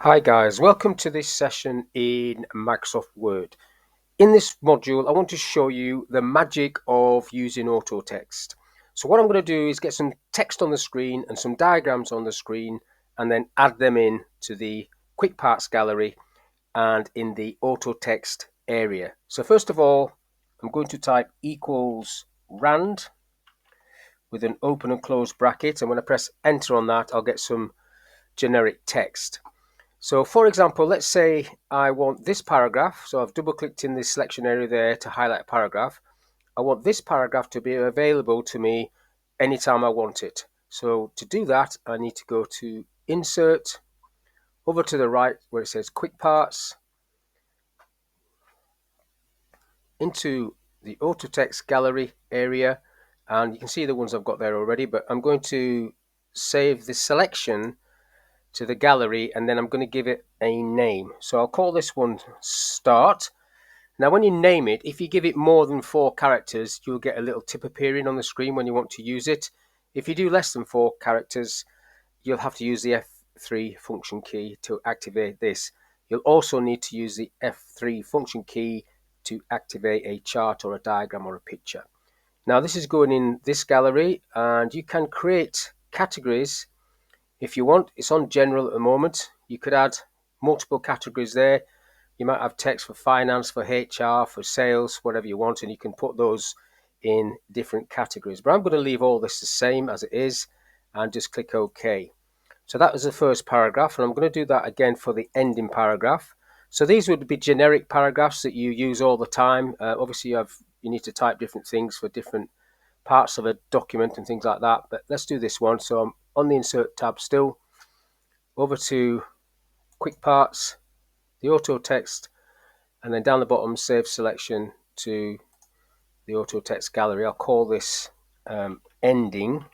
Hi guys, welcome to this session in Microsoft Word. In this module, I want to show you the magic of using AutoText. So what I'm going to do is get some text on the screen and some diagrams on the screen and then add them in to the Quick Parts gallery and in the AutoText area. So first of all, I'm going to type equals rand with an open and close bracket, and when I press enter on that, I'll get some generic text. So for example, let's say I want this paragraph. So I've double clicked in this selection area there to highlight a paragraph. I want this paragraph to be available to me anytime I want it. So to do that, I need to go to Insert, over to the right where it says Quick Parts, into the AutoText gallery area. And you can see the ones I've got there already, but I'm going to save the selection to the gallery, and then I'm going to give it a name. So I'll call this one Start. Now when you name it, if you give it more than 4 characters, you'll get a little tip appearing on the screen when you want to use it. If you do less than 4 characters, you'll have to use the F3 function key to activate this. You'll also need to use the F3 function key to activate a chart or a diagram or a picture. Now this is going in this gallery, and you can create categories if you want. It's on general at the moment. You could add multiple categories there. You might have text for finance, for HR, for sales, whatever you want, and you can put those in different categories. But I'm going to leave all this the same as it is and just click OK. So that was the first paragraph, and I'm going to do that again for the ending paragraph. So these would be generic paragraphs that you use all the time. Obviously, you need to type different things for different parts of a document and things like that. But let's do this one. So I'm on the Insert tab still, over to Quick Parts, the AutoText, and then down the bottom, Save Selection to the AutoText gallery. I'll call this Ending.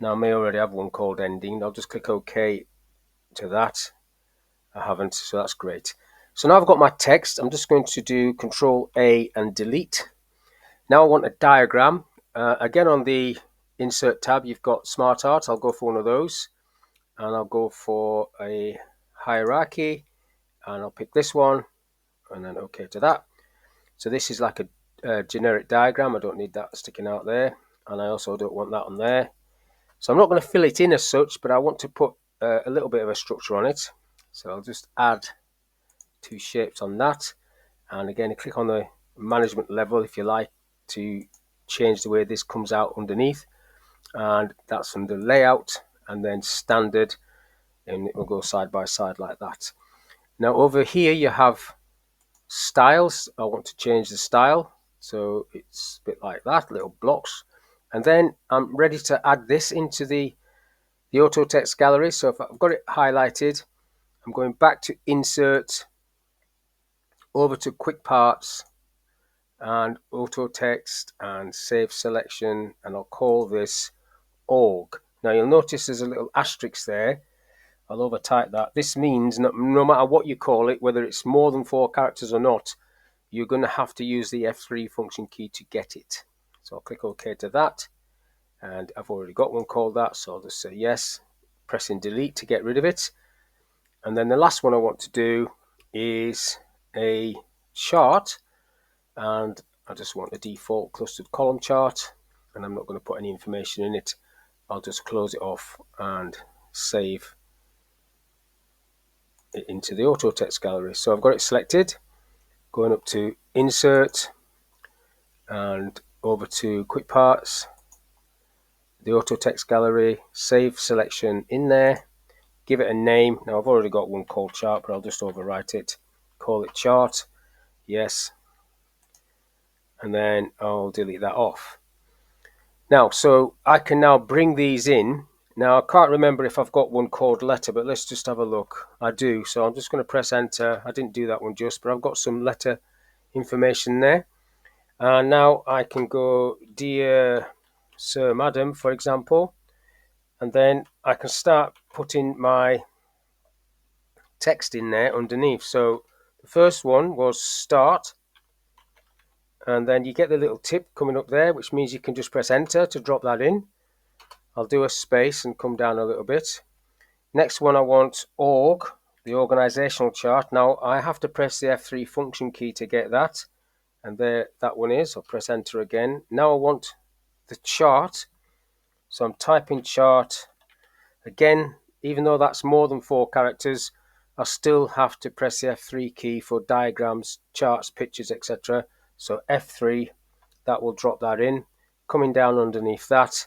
Now I may already have one called Ending. I'll just click OK to that. I haven't, so that's great. So now I've got my text. I'm just going to do Control A and delete. Now I want a diagram. Again, on the Insert tab, you've got Smart Art. I'll go for one of those, and I'll go for a hierarchy, and I'll pick this one, and then OK to that. So this is like a generic diagram. I don't need that sticking out there, and I also don't want that on there. So I'm not going to fill it in as such, but I want to put a little bit of a structure on it. So I'll just add 2 shapes on that, and again, click on the management level if you like to change the way this comes out underneath, and that's under layout and then standard, and it will go side by side like that. Now over here you have styles. I want to change the style, so it's a bit like that, little blocks, and then I'm ready to add this into the AutoText gallery. So if I've got it highlighted, I'm going back to Insert, over to Quick Parts and AutoText and Save Selection, and I'll call this Org. Now you'll notice there's a little asterisk there. I'll overtype that. This means no matter what you call it, whether it's more than 4 characters or not, you're going to have to use the F3 function key to get it. So I'll click OK to that, and I've already got one called that, so I'll just say yes, pressing delete to get rid of it. And then the last one I want to do is a chart, and I just want a default clustered column chart, and I'm not going to put any information in it. I'll just close it off and save it into the AutoText gallery. So I've got it selected, going up to Insert and over to Quick Parts, the AutoText gallery, Save Selection in there, give it a name. Now I've already got one called Chart, but I'll just overwrite it, call it Chart, yes, and then I'll delete that off. Now, so I can now bring these in. Now I can't remember if I've got one called Letter, but let's just have a look. I do, so I'm just going to press Enter. I didn't do that one just, but I've got some letter information there. And now I can go Dear Sir, Madam, for example, and then I can start putting my text in there underneath. So the first one was Start, and then you get the little tip coming up there, which means you can just press Enter to drop that in. I'll do a space and come down a little bit. Next one I want Org, the organizational chart. Now I have to press the F3 function key to get that, and there that one is. I'll press enter again. Now I want the chart, so I'm typing chart again. Even though that's more than 4 characters, I still have to press the F3 key for diagrams, charts, pictures, etc. So F3, that will drop that in. Coming down underneath that,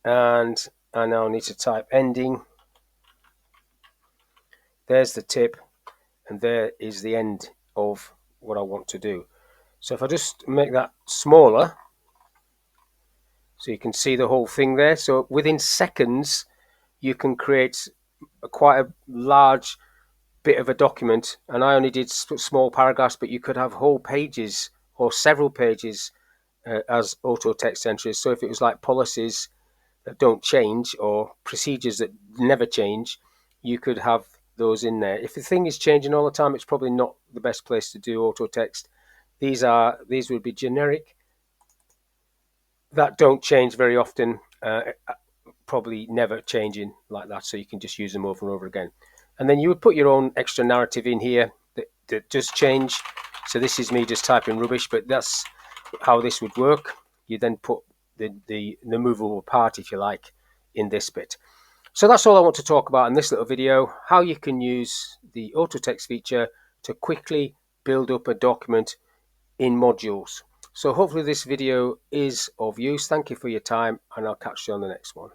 and I now need to type ending. There's the tip, and there is the end of what I want to do. So if I just make that smaller, so you can see the whole thing there. So within seconds, you can create quite a large bit of a document. And I only did small paragraphs, but you could have whole pages or several pages as auto text entries. So if it was like policies that don't change or procedures that never change, you could have those in there. If the thing is changing all the time, it's probably not the best place to do auto text. These would be generic that don't change very often, probably never changing like that, so you can just use them over and over again. And then you would put your own extra narrative in here that does change. So this is me just typing rubbish, but that's how this would work. You then put the movable part, if you like, in this bit. So that's all I want to talk about in this little video, how you can use the auto text feature to quickly build up a document in modules. So hopefully this video is of use. Thank you for your time, and I'll catch you on the next one.